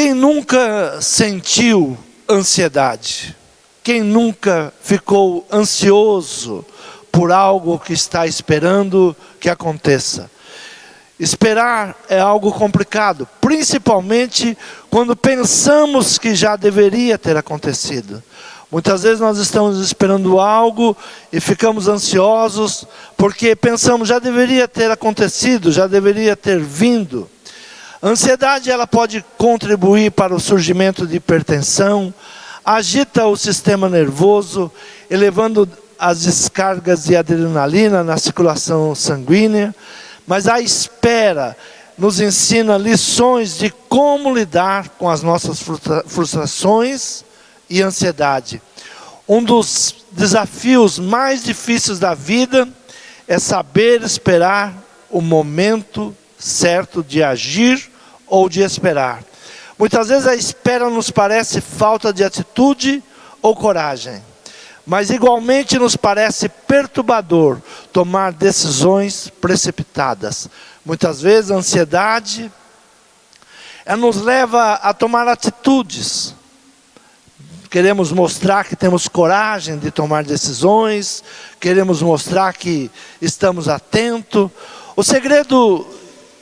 Quem nunca sentiu ansiedade? Quem nunca ficou ansioso por algo que está esperando que aconteça? Esperar é algo complicado, principalmente quando pensamos que já deveria ter acontecido. Muitas vezes nós estamos esperando algo e ficamos ansiosos porque pensamos já deveria ter acontecido, já deveria ter vindo. A ansiedade ela pode contribuir para o surgimento de hipertensão, agita o sistema nervoso, elevando as descargas de adrenalina na circulação sanguínea, mas a espera nos ensina lições de como lidar com as nossas frustrações e ansiedade. Um dos desafios mais difíceis da vida é saber esperar o momento certo de agir ou de esperar. Muitas vezes a espera nos parece falta de atitude ou coragem, mas igualmente nos parece perturbador tomar decisões precipitadas. Muitas vezes a ansiedade nos leva a tomar atitudes. Queremos mostrar que temos coragem de tomar decisões, queremos mostrar que estamos atentos. O segredo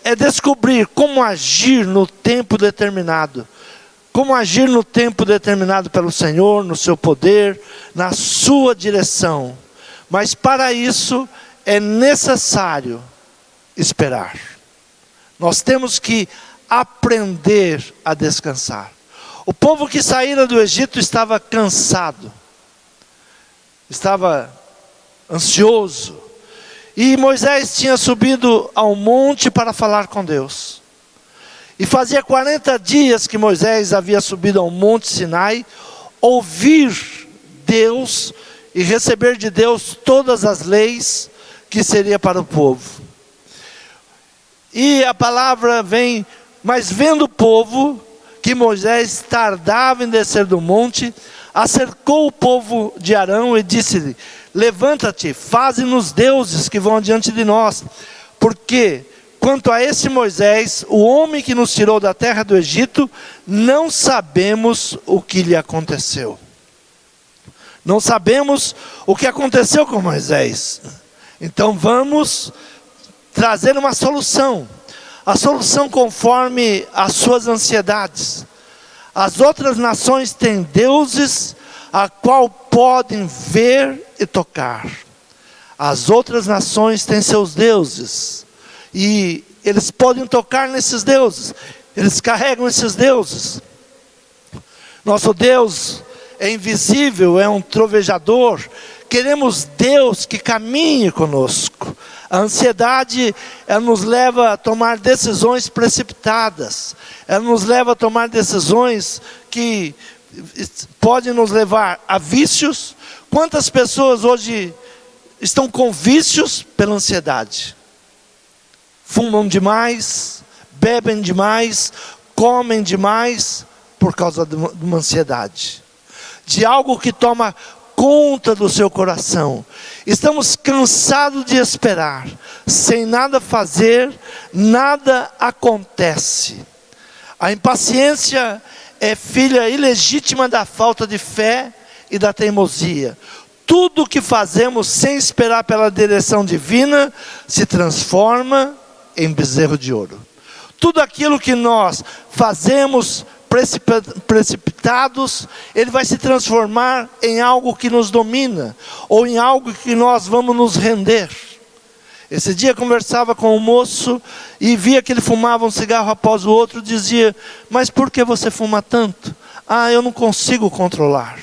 é descobrir como agir no tempo determinado. Como agir no tempo determinado pelo Senhor, no seu poder, na sua direção. Mas para isso é necessário esperar. Nós temos que aprender a descansar. O povo que saíra do Egito estava cansado, estava ansioso. E Moisés tinha subido ao monte para falar com Deus. E fazia 40 dias que Moisés havia subido ao monte Sinai, ouvir Deus e receber de Deus todas as leis que seria para o povo. E a palavra vem, mas vendo o povo que Moisés tardava em descer do monte, acercou o povo de Arão e disse-lhe: levanta-te, faze-nos deuses que vão adiante de nós, porque quanto a esse Moisés, o homem que nos tirou da terra do Egito, não sabemos o que lhe aconteceu. Não sabemos o que aconteceu com Moisés. Então vamos trazer uma solução. A solução conforme as suas ansiedades. As outras nações têm deuses a qual podem ver e tocar. As outras nações têm seus deuses. E eles podem tocar nesses deuses. Eles carregam esses deuses. Nosso Deus é invisível, é um trovejador. Queremos Deus que caminhe conosco. A ansiedade, ela nos leva a tomar decisões precipitadas. Ela nos leva a tomar decisões que podem nos levar a vícios. Quantas pessoas hoje estão com vícios pela ansiedade? Fumam demais, bebem demais, comem demais por causa de uma ansiedade. De algo que toma conta do seu coração. Estamos cansados de esperar. Sem nada fazer, nada acontece. A impaciência é filha ilegítima da falta de fé e da teimosia. Tudo que fazemos sem esperar pela direção divina se transforma em bezerro de ouro. Tudo aquilo que nós fazemos precipitados, ele vai se transformar em algo que nos domina, ou em algo que nós vamos nos render. Esse dia eu conversava com um moço, e via que ele fumava um cigarro após o outro, dizia: mas por que você fuma tanto? Ah, eu não consigo controlar.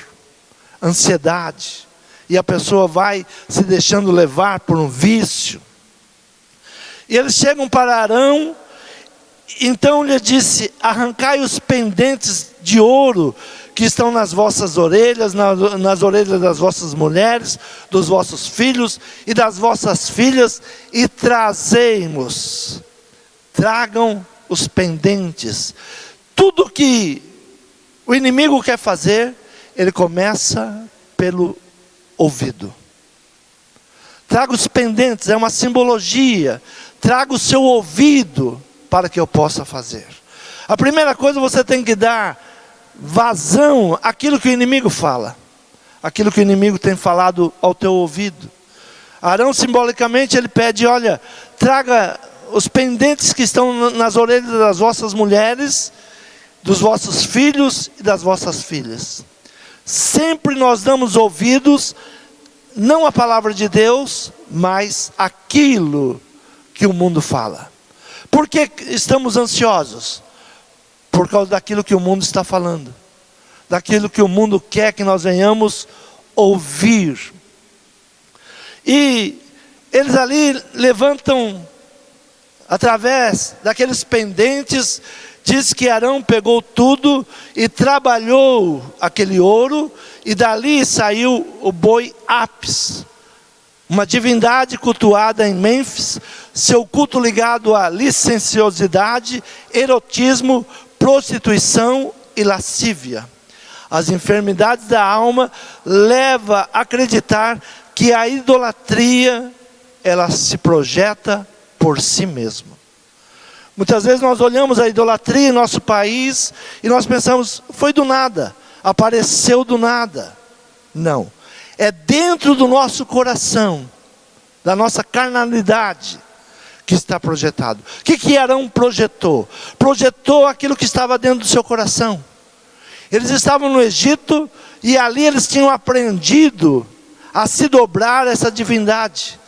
Ansiedade. E a pessoa vai se deixando levar por um vício. E eles chegam para Arão. Então lhe disse: arrancai os pendentes de ouro que estão nas vossas orelhas, nas orelhas das vossas mulheres, dos vossos filhos e das vossas filhas, e trazei-mos. Tragam os pendentes. Tudo que o inimigo quer fazer, ele começa pelo ouvido. Traga os pendentes, é uma simbologia. Traga o seu ouvido para que eu possa fazer. A primeira coisa, você tem que dar vazão àquilo que o inimigo fala, aquilo que o inimigo tem falado ao teu ouvido. Arão, simbolicamente, ele pede: olha, traga os pendentes que estão nas orelhas das vossas mulheres, dos vossos filhos e das vossas filhas. Sempre nós damos ouvidos, não à palavra de Deus, mas aquilo que o mundo fala. Por que estamos ansiosos? Por causa daquilo que o mundo está falando, daquilo que o mundo quer que nós venhamos ouvir. E eles ali levantam, através daqueles pendentes, diz que Arão pegou tudo e trabalhou aquele ouro, e dali saiu o boi Apis, uma divindade cultuada em Mênfis, seu culto ligado à licenciosidade, erotismo, prostituição e lascívia. As enfermidades da alma levam a acreditar que a idolatria, ela se projeta por si mesma. Muitas vezes nós olhamos a idolatria em nosso país e nós pensamos: foi do nada, apareceu do nada. Não, é dentro do nosso coração, da nossa carnalidade, que está projetado. O que Arão projetou? Projetou aquilo que estava dentro do seu coração. Eles estavam no Egito e ali eles tinham aprendido a se dobrar a essa divindade.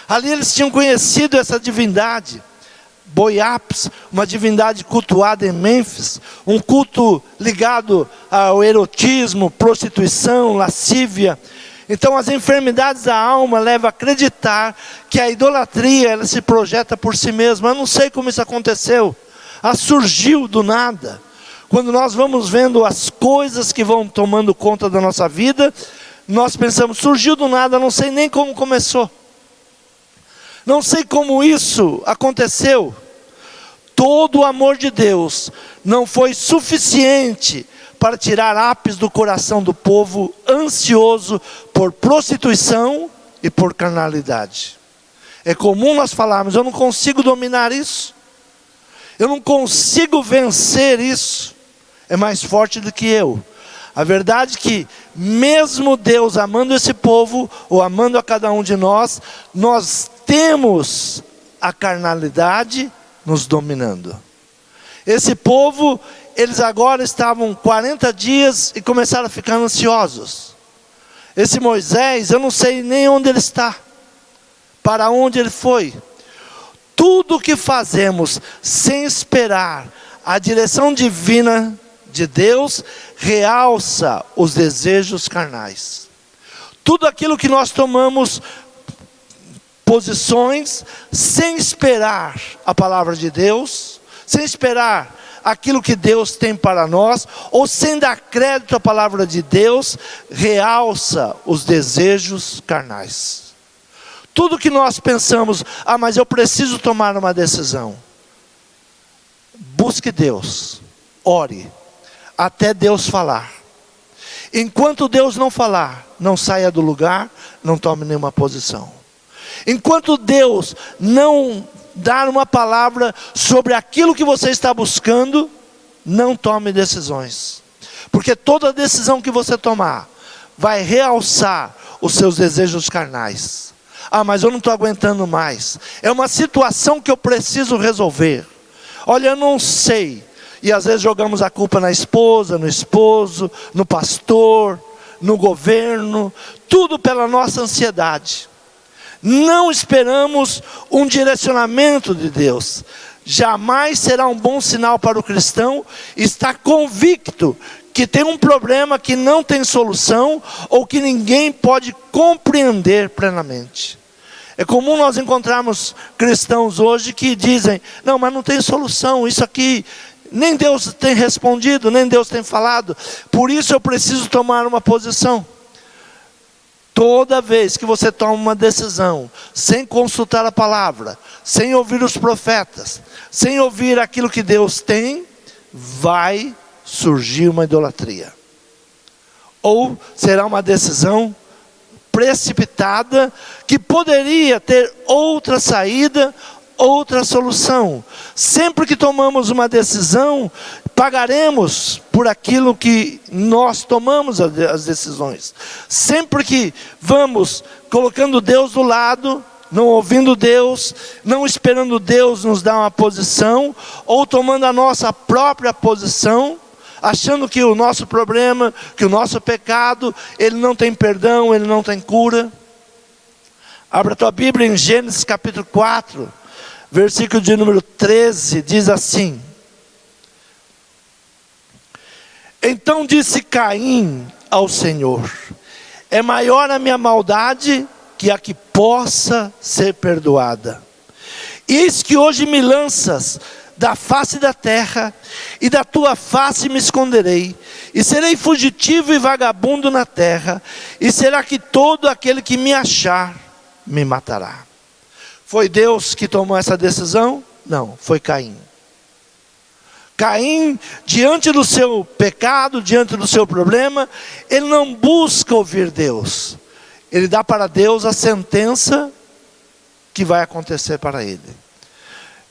Ali eles tinham conhecido essa divindade. Boi Apis, uma divindade cultuada em Mênfis, um culto ligado ao erotismo, prostituição, lascívia. Então as enfermidades da alma levam a acreditar que a idolatria, ela se projeta por si mesma. Eu não sei como isso aconteceu, ela surgiu do nada. Quando nós vamos vendo as coisas que vão tomando conta da nossa vida, nós pensamos: surgiu do nada, não sei nem como começou. Não sei como isso aconteceu. Todo o amor de Deus não foi suficiente para tirar Apis do coração do povo ansioso por prostituição e por carnalidade. É comum nós falarmos: eu não consigo dominar isso, eu não consigo vencer isso, é mais forte do que eu. A verdade é que, mesmo Deus amando esse povo, ou amando a cada um de nós, nós temos a carnalidade nos dominando. Esse povo, eles agora estavam 40 dias e começaram a ficar ansiosos. Esse Moisés, eu não sei nem onde ele está, para onde ele foi. Tudo o que fazemos sem esperar a direção divina de Deus, realça os desejos carnais. Tudo aquilo que nós tomamos posições sem esperar a palavra de Deus, sem esperar aquilo que Deus tem para nós, ou sem dar crédito à palavra de Deus, realça os desejos carnais. Tudo que nós pensamos: ah, mas eu preciso tomar uma decisão. Busque Deus, ore, até Deus falar. Enquanto Deus não falar, não saia do lugar, não tome nenhuma posição. Enquanto Deus não dar uma palavra sobre aquilo que você está buscando, não tome decisões. Porque toda decisão que você tomar vai realçar os seus desejos carnais. Ah, mas eu não estou aguentando mais. É uma situação que eu preciso resolver. Olha, eu não sei. E às vezes jogamos a culpa na esposa, no esposo, no pastor, no governo, tudo pela nossa ansiedade. Não esperamos um direcionamento de Deus. Jamais será um bom sinal para o cristão estar convicto que tem um problema que não tem solução, ou que ninguém pode compreender plenamente. É comum nós encontrarmos cristãos hoje que dizem: não, mas não tem solução, isso aqui nem Deus tem respondido, nem Deus tem falado, por isso eu preciso tomar uma posição. Toda vez que você toma uma decisão, sem consultar a palavra, sem ouvir os profetas, sem ouvir aquilo que Deus tem, vai surgir uma idolatria. Ou será uma decisão precipitada, que poderia ter outra saída, outra solução. Sempre que tomamos uma decisão, pagaremos por aquilo que nós tomamos as decisões. Sempre que vamos colocando Deus do lado, não ouvindo Deus, não esperando Deus nos dar uma posição, ou tomando a nossa própria posição, achando que o nosso problema, que o nosso pecado, ele não tem perdão, ele não tem cura. Abra a tua Bíblia em Gênesis capítulo 4, versículo de número 13, diz assim: Então disse Caim ao Senhor: é maior a minha maldade que a que possa ser perdoada. Eis que hoje me lanças da face da terra, e da tua face me esconderei, e serei fugitivo e vagabundo na terra, e será que todo aquele que me achar me matará. Foi Deus que tomou essa decisão? Não, foi Caim. Caim, diante do seu pecado, diante do seu problema, ele não busca ouvir Deus. Ele dá para Deus a sentença que vai acontecer para ele.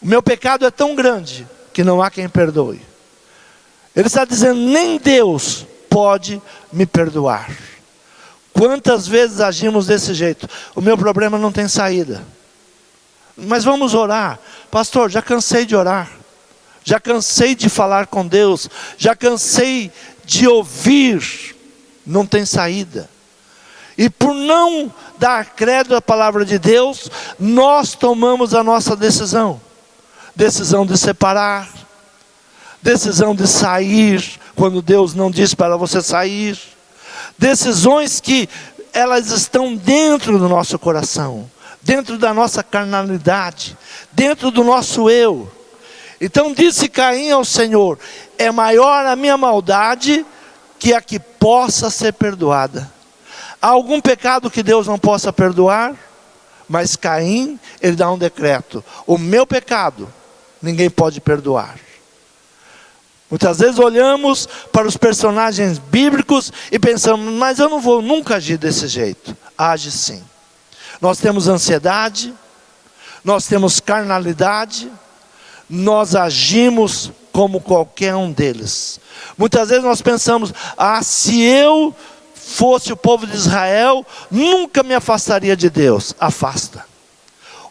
O meu pecado é tão grande que não há quem perdoe. Ele está dizendo, nem Deus pode me perdoar. Quantas vezes agimos desse jeito? O meu problema não tem saída. Mas vamos orar. Pastor, já cansei de orar. Já cansei de falar com Deus. Já cansei de ouvir. Não tem saída. E por não dar crédito à palavra de Deus, nós tomamos a nossa decisão. Decisão de separar. Decisão de sair, quando Deus não diz para você sair. Decisões que elas estão dentro do nosso coração. Dentro da nossa carnalidade. Dentro do nosso eu. Então disse Caim ao Senhor: é maior a minha maldade que a que possa ser perdoada. Há algum pecado que Deus não possa perdoar? Mas Caim, ele dá um decreto: o meu pecado, ninguém pode perdoar. Muitas vezes olhamos para os personagens bíblicos e pensamos, mas eu não vou nunca agir desse jeito. Age sim. Nós temos ansiedade, nós temos carnalidade, nós agimos como qualquer um deles. Muitas vezes nós pensamos, se eu fosse o povo de Israel, nunca me afastaria de Deus. Afasta.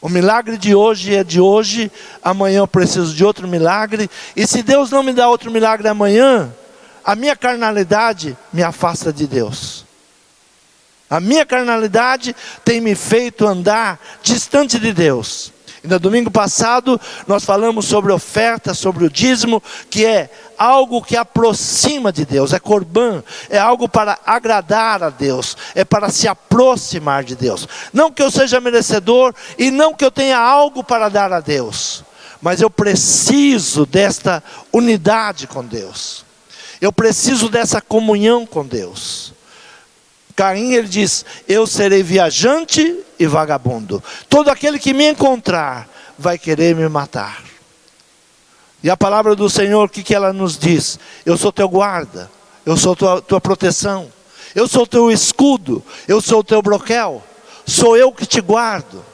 O milagre de hoje é de hoje, amanhã eu preciso de outro milagre, e se Deus não me dá outro milagre amanhã, a minha carnalidade me afasta de Deus. A minha carnalidade tem me feito andar distante de Deus. E no domingo passado nós falamos sobre oferta, sobre o dízimo, que é algo que aproxima de Deus, é corban, é algo para agradar a Deus, é para se aproximar de Deus. Não que eu seja merecedor e não que eu tenha algo para dar a Deus, mas eu preciso desta unidade com Deus. Eu preciso dessa comunhão com Deus. Caim, ele diz, eu serei viajante e vagabundo. Todo aquele que me encontrar vai querer me matar. E a palavra do Senhor, o que ela nos diz? Eu sou teu guarda, eu sou tua proteção, eu sou teu escudo, eu sou teu broquel, sou eu que te guardo.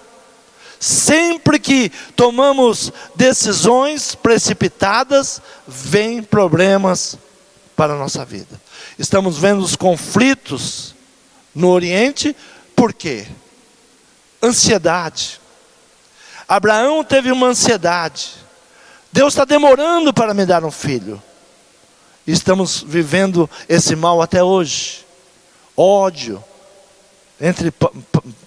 Sempre que tomamos decisões precipitadas, vem problemas para a nossa vida. Estamos vendo os conflitos no Oriente, por quê? Ansiedade. Abraão teve uma ansiedade. Deus está demorando para me dar um filho. Estamos vivendo esse mal até hoje. Ódio entre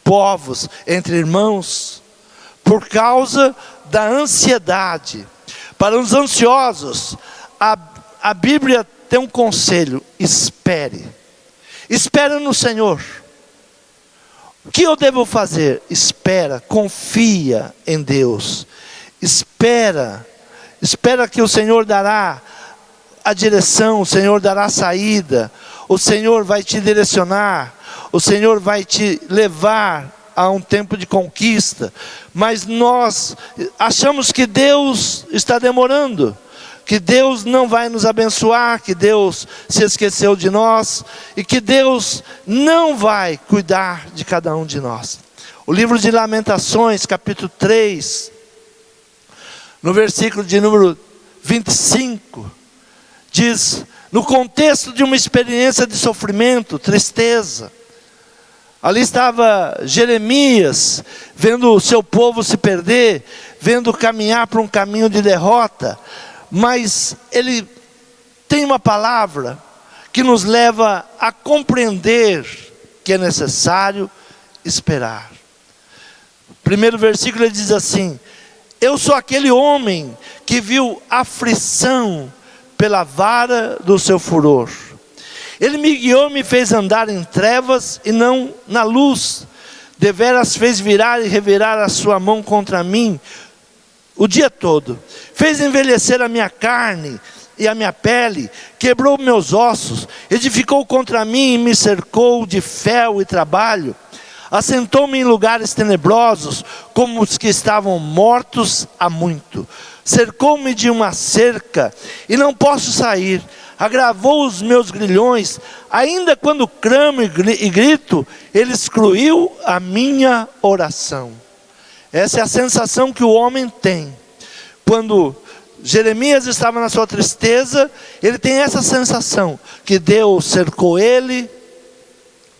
povos, entre irmãos, por causa da ansiedade. Para os ansiosos, a Bíblia tem um conselho: espere. Espera no Senhor. O que eu devo fazer? Espera, confia em Deus. Espera que o Senhor dará a direção, o Senhor dará a saída, o Senhor vai te direcionar, o Senhor vai te levar a um tempo de conquista. Mas nós achamos que Deus está demorando, que Deus não vai nos abençoar, que Deus se esqueceu de nós, e que Deus não vai cuidar de cada um de nós. O livro de Lamentações, capítulo 3, no versículo de número 25, diz, no contexto de uma experiência de sofrimento, tristeza, ali estava Jeremias, vendo o seu povo se perder, vendo caminhar para um caminho de derrota, mas ele tem uma palavra que nos leva a compreender que é necessário esperar. Primeiro versículo ele diz assim: eu sou aquele homem que viu aflição pela vara do seu furor. Ele me guiou, me fez andar em trevas e não na luz. Deveras fez virar e revirar a sua mão contra mim o dia todo. Fez envelhecer a minha carne e a minha pele, quebrou meus ossos, edificou contra mim e me cercou de fel e trabalho. Assentou-me em lugares tenebrosos, como os que estavam mortos há muito. Cercou-me de uma cerca e não posso sair. Agravou os meus grilhões, ainda quando clamo e grito, ele excluiu a minha oração. Essa é a sensação que o homem tem. Quando Jeremias estava na sua tristeza, ele tem essa sensação, que Deus cercou ele,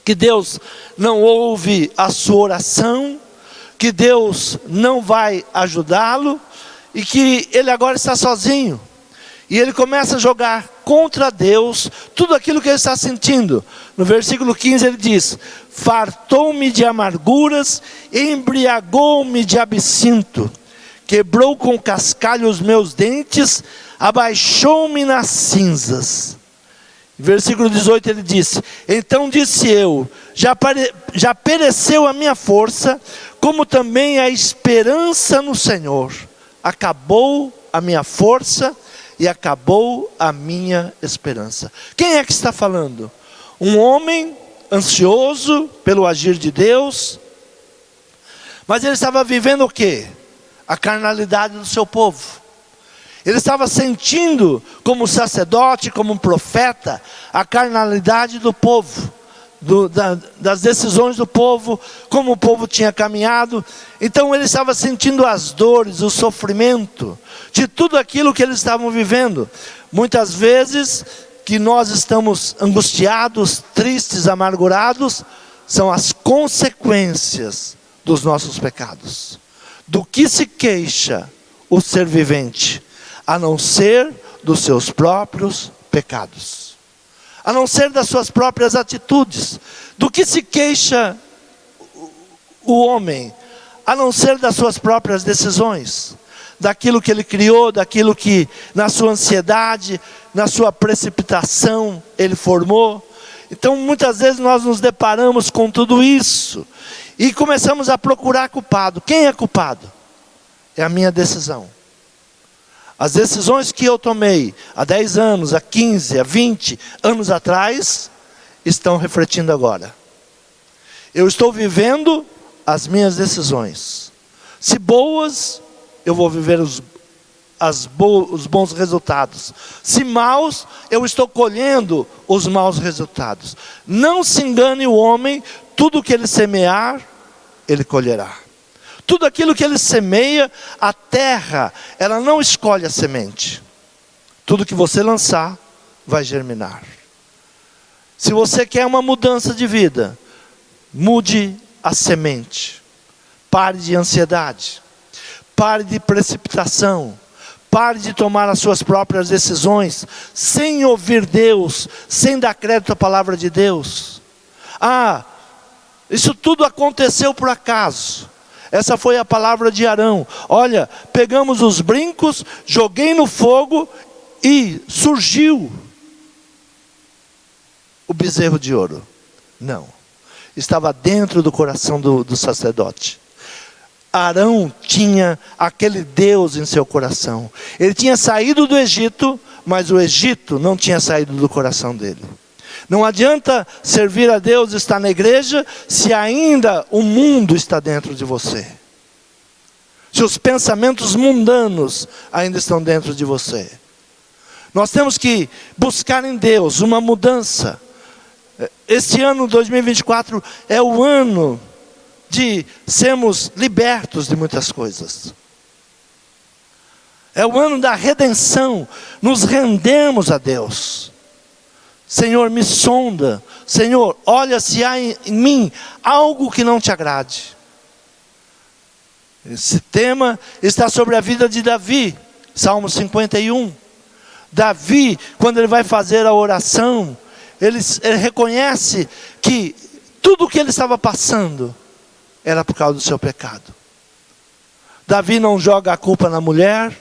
que Deus não ouve a sua oração, que Deus não vai ajudá-lo, e que ele agora está sozinho. E ele começa a jogar contra Deus tudo aquilo que ele está sentindo. No versículo 15 ele diz: fartou-me de amarguras, embriagou-me de absinto, quebrou com cascalho os meus dentes, abaixou-me nas cinzas. Versículo 18 ele disse: então disse eu, já pereceu a minha força, como também a esperança no Senhor. Acabou a minha força e acabou a minha esperança. Quem é que está falando? Um homem ansioso pelo agir de Deus, mas ele estava vivendo o quê? A carnalidade do seu povo. Ele estava sentindo, como sacerdote, como profeta, a carnalidade do povo, das decisões do povo, como o povo tinha caminhado. Então ele estava sentindo as dores, o sofrimento, de tudo aquilo que eles estavam vivendo. Muitas vezes que nós estamos angustiados, tristes, amargurados, são as consequências dos nossos pecados. Do que se queixa o ser vivente, a não ser dos seus próprios pecados, a não ser das suas próprias atitudes. Do que se queixa o homem, a não ser das suas próprias decisões, daquilo que ele criou, daquilo que na sua ansiedade, na sua precipitação ele formou. Então muitas vezes nós nos deparamos com tudo isso e começamos a procurar culpado. Quem é culpado? É a minha decisão. As decisões que eu tomei há 10 anos, há 15, há 20 anos atrás, estão refletindo agora. Eu estou vivendo as minhas decisões. Se boas, eu vou viver os bons resultados. Se maus, eu estou colhendo os maus resultados. Não se engane o homem, tudo que ele semear, ele colherá. Tudo aquilo que ele semeia, a terra, ela não escolhe a semente. Tudo que você lançar, vai germinar. Se você quer uma mudança de vida, mude a semente. Pare de ansiedade. Pare de precipitação. Pare de tomar as suas próprias decisões, sem ouvir Deus, sem dar crédito à palavra de Deus. Isso tudo aconteceu por acaso. Essa foi a palavra de Arão. Olha, pegamos os brincos, joguei no fogo e surgiu o bezerro de ouro. Não, estava dentro do coração do sacerdote. Arão tinha aquele Deus em seu coração. Ele tinha saído do Egito, mas o Egito não tinha saído do coração dele. Não adianta servir a Deus e estar na igreja, se ainda o mundo está dentro de você. Se os pensamentos mundanos ainda estão dentro de você. Nós temos que buscar em Deus uma mudança. Este ano 2024 é o ano de sermos libertos de muitas coisas. É o ano da redenção. Nos rendemos a Deus. Senhor, me sonda. Senhor, olha se há em mim algo que não te agrade. Esse tema está sobre a vida de Davi. Salmo 51. Davi, quando ele vai fazer a oração, ele reconhece que tudo o que ele estava passando era por causa do seu pecado. Davi não joga a culpa na mulher.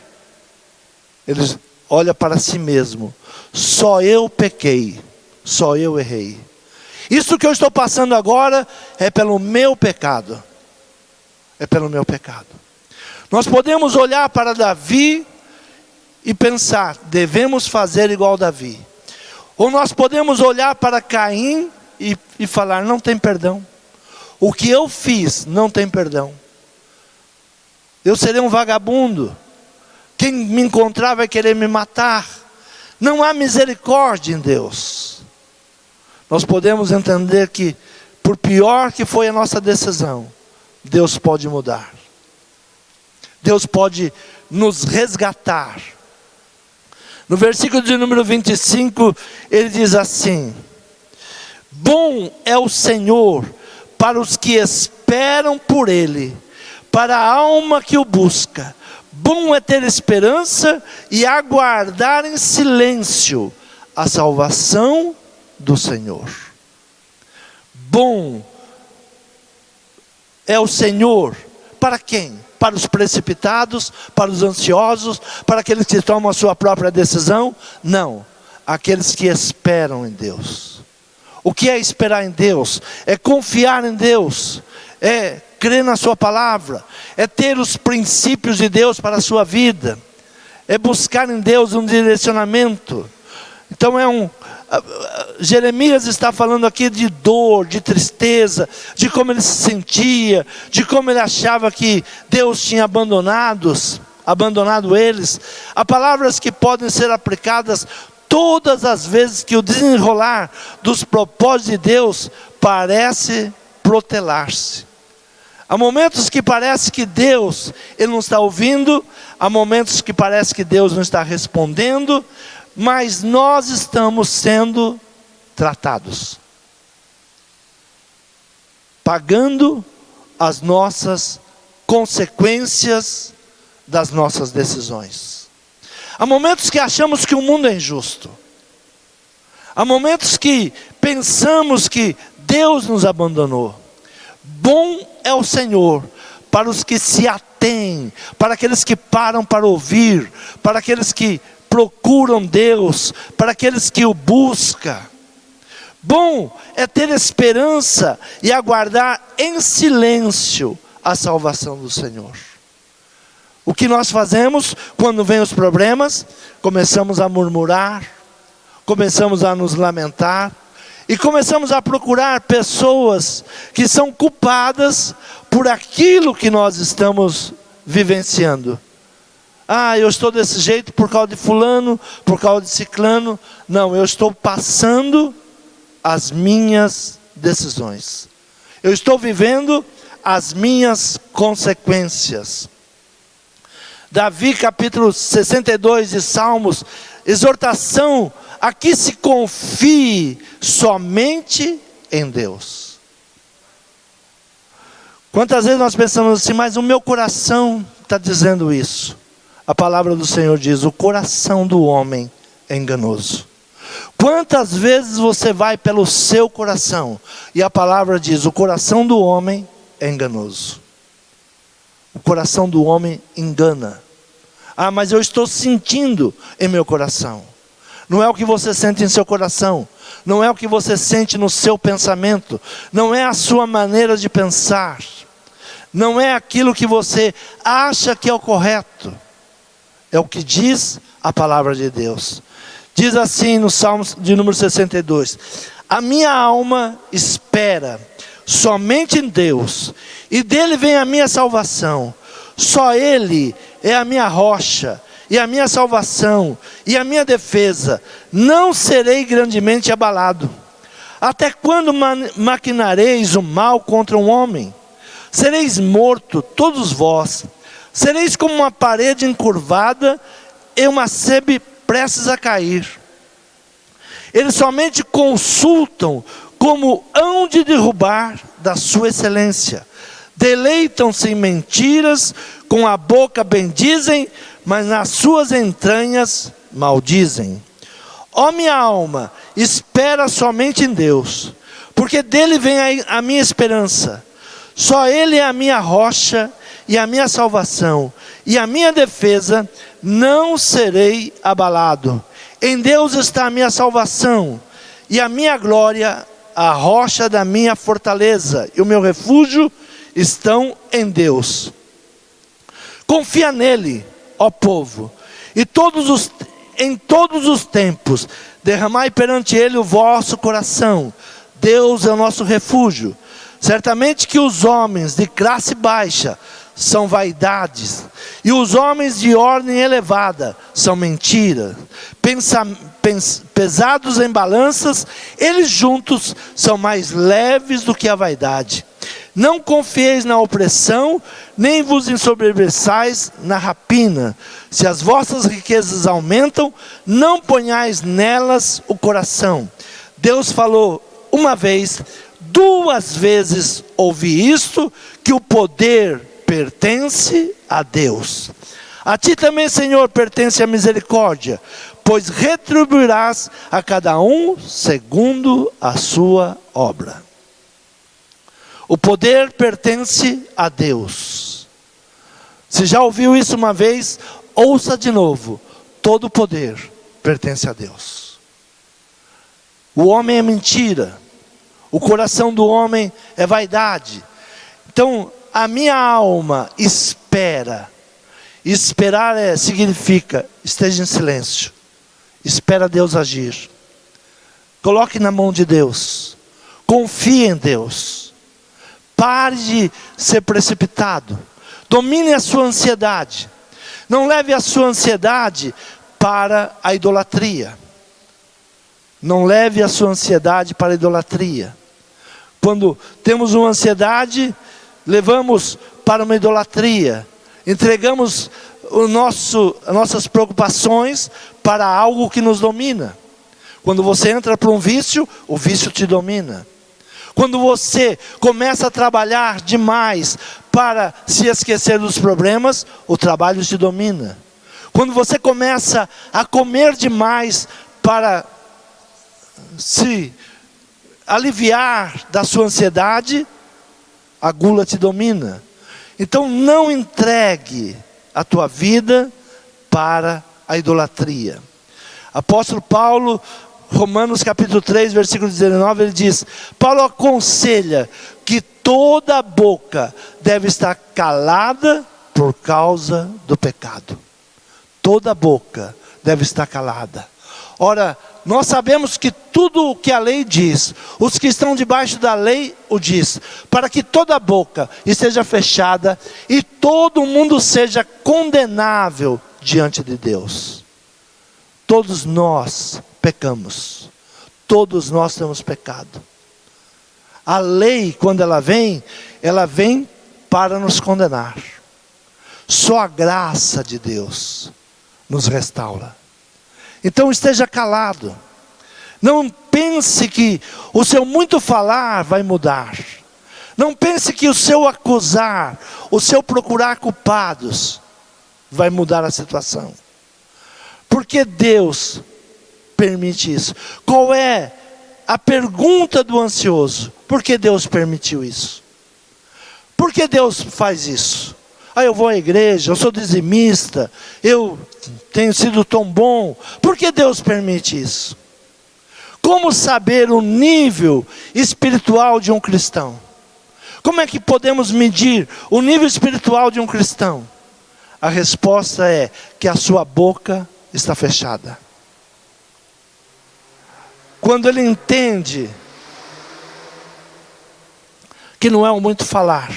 Ele olha para si mesmo. Só eu pequei, só eu errei. Isso que eu estou passando agora é pelo meu pecado. É pelo meu pecado. Nós podemos olhar para Davi e pensar, devemos fazer igual Davi. Ou nós podemos olhar para Caim e falar, não tem perdão. O que eu fiz não tem perdão. Eu serei um vagabundo. Quem me encontrar vai querer me matar. Não há misericórdia em Deus. Nós podemos entender que, por pior que foi a nossa decisão, Deus pode mudar. Deus pode nos resgatar. No versículo de número 25, ele diz assim: bom é o Senhor para os que esperam por Ele, para a alma que o busca. Bom é ter esperança e aguardar em silêncio a salvação do Senhor. Bom é o Senhor para quem? Para os precipitados, para os ansiosos, para aqueles que tomam a sua própria decisão? Não, aqueles que esperam em Deus. O que é esperar em Deus? É confiar em Deus, é crer na sua palavra, é ter os princípios de Deus para a sua vida, é buscar em Deus um direcionamento. Então Jeremias está falando aqui de dor, de tristeza, de como ele se sentia, de como ele achava que Deus tinha abandonado eles. Há palavras que podem ser aplicadas todas as vezes que o desenrolar dos propósitos de Deus parece protelar-se. Há momentos que parece que Deus, Ele não está ouvindo, há momentos que parece que Deus não está respondendo, mas nós estamos sendo tratados, pagando as nossas consequências das nossas decisões. Há momentos que achamos que o mundo é injusto. Há momentos que pensamos que Deus nos abandonou. Bom é o Senhor para os que se atêm, para aqueles que param para ouvir, para aqueles que procuram Deus, para aqueles que o buscam. Bom é ter esperança e aguardar em silêncio a salvação do Senhor. O que nós fazemos quando vem os problemas? Começamos a murmurar, começamos a nos lamentar, e começamos a procurar pessoas que são culpadas por aquilo que nós estamos vivenciando. Ah, eu estou desse jeito por causa de fulano, por causa de ciclano. Não, eu estou passando as minhas decisões. Eu estou vivendo as minhas consequências. Davi, capítulo 62 de Salmos, exortação a que se confie somente em Deus. Quantas vezes nós pensamos assim, mas o meu coração está dizendo isso. A palavra do Senhor diz, o coração do homem é enganoso. Quantas vezes você vai pelo seu coração, e a palavra diz, o coração do homem é enganoso. O coração do homem engana. Ah, mas eu estou sentindo em meu coração. Não é o que você sente em seu coração, não é o que você sente no seu pensamento, não é a sua maneira de pensar, não é aquilo que você acha que é o correto, é o que diz a palavra de Deus. Diz assim no Salmo de número 62, a minha alma espera somente em Deus, e dele vem a minha salvação. Só Ele é a minha rocha, e a minha salvação, e a minha defesa. Não serei grandemente abalado. Até quando maquinareis o mal contra um homem? Sereis morto, todos vós. Sereis como uma parede encurvada e uma sebe prestes a cair. Eles somente consultam como hão de derrubar da sua excelência. Deleitam-se em mentiras, com a boca bendizem, mas nas suas entranhas maldizem. Ó minha alma, espera somente em Deus, porque dele vem a minha esperança. Só ele é a minha rocha e a minha salvação, e a minha defesa, não serei abalado. Em Deus está a minha salvação, e a minha glória, a rocha da minha fortaleza, e o meu refúgio estão em Deus. Confia nele, ó povo, e em todos os tempos, derramai perante ele o vosso coração. Deus é o nosso refúgio. Certamente que os homens de classe baixa são vaidades, e os homens de ordem elevada são mentira. Pesados em balanças, eles juntos são mais leves do que a vaidade. Não confieis na opressão, nem vos ensoberbeçais na rapina. Se as vossas riquezas aumentam, não ponhais nelas o coração. Deus falou uma vez, 2 vezes ouvi isto, que o poder pertence a Deus. A ti também, Senhor, pertence a misericórdia, pois retribuirás a cada um segundo a sua obra. O poder pertence a Deus. Se já ouviu isso uma vez, ouça de novo. Todo o poder pertence a Deus. O homem é mentira. O coração do homem é vaidade. Então, a minha alma espera. Esperar significa, esteja em silêncio. Espera Deus agir. Coloque na mão de Deus. Confie em Deus. Pare de ser precipitado. Domine a sua ansiedade. Não leve a sua ansiedade para a idolatria. Não leve a sua ansiedade para a idolatria. Quando temos uma ansiedade, levamos para uma idolatria. Entregamos as nossas preocupações para algo que nos domina. Quando você entra para um vício, o vício te domina. Quando você começa a trabalhar demais para se esquecer dos problemas, o trabalho te domina. Quando você começa a comer demais para se aliviar da sua ansiedade, a gula te domina. Então não entregue a tua vida para a idolatria. Apóstolo Paulo, Romanos capítulo 3, versículo 19, ele diz: Paulo aconselha que toda boca deve estar calada por causa do pecado. Toda boca deve estar calada. Ora, nós sabemos que tudo o que a lei diz, os que estão debaixo da lei o diz, para que toda boca esteja fechada e todo mundo seja condenável diante de Deus. Todos nós pecamos. Todos nós temos pecado. A lei, quando ela vem para nos condenar. Só a graça de Deus nos restaura. Então esteja calado. Não pense que o seu muito falar vai mudar. Não pense que o seu acusar, o seu procurar culpados vai mudar a situação. Porque Deus permite isso. Qual é a pergunta do ansioso? Por que Deus permitiu isso? Por que Deus faz isso? Eu vou à igreja, eu sou dizimista, eu tenho sido tão bom. Por que Deus permite isso? Como saber o nível espiritual de um cristão? Como é que podemos medir o nível espiritual de um cristão? A resposta é que a sua boca está fechada. Quando ele entende que não é o muito falar,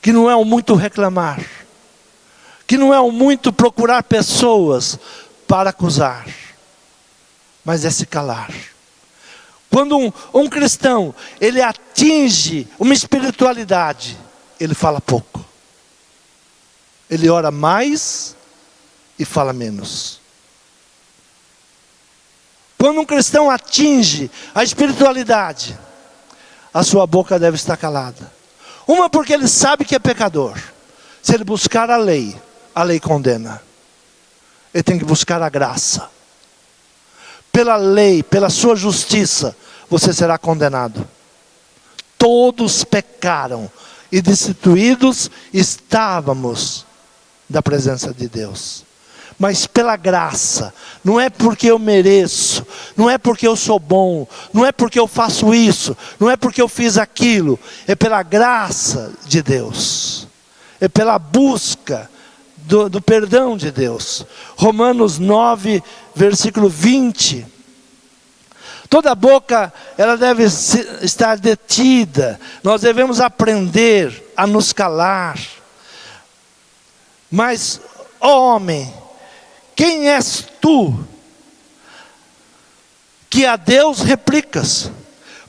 que não é o muito reclamar, que não é o muito procurar pessoas para acusar, mas é se calar. Quando um cristão, ele atinge uma espiritualidade, ele fala pouco. ele ora mais e fala menos. Quando um cristão atinge a espiritualidade, a sua boca deve estar calada. Uma, porque ele sabe que é pecador. Se ele buscar a lei condena. Ele tem que buscar a graça. Pela lei, pela sua justiça, você será condenado. Todos pecaram e destituídos estávamos da presença de Deus. Mas pela graça, não é porque eu mereço, não é porque eu sou bom, não é porque eu faço isso, não é porque eu fiz aquilo, é pela graça de Deus, é pela busca do perdão de Deus. Romanos 9, versículo 20. Toda boca, ela deve estar detida, nós devemos aprender a nos calar. Mas, ó homem, quem és tu, que a Deus replicas?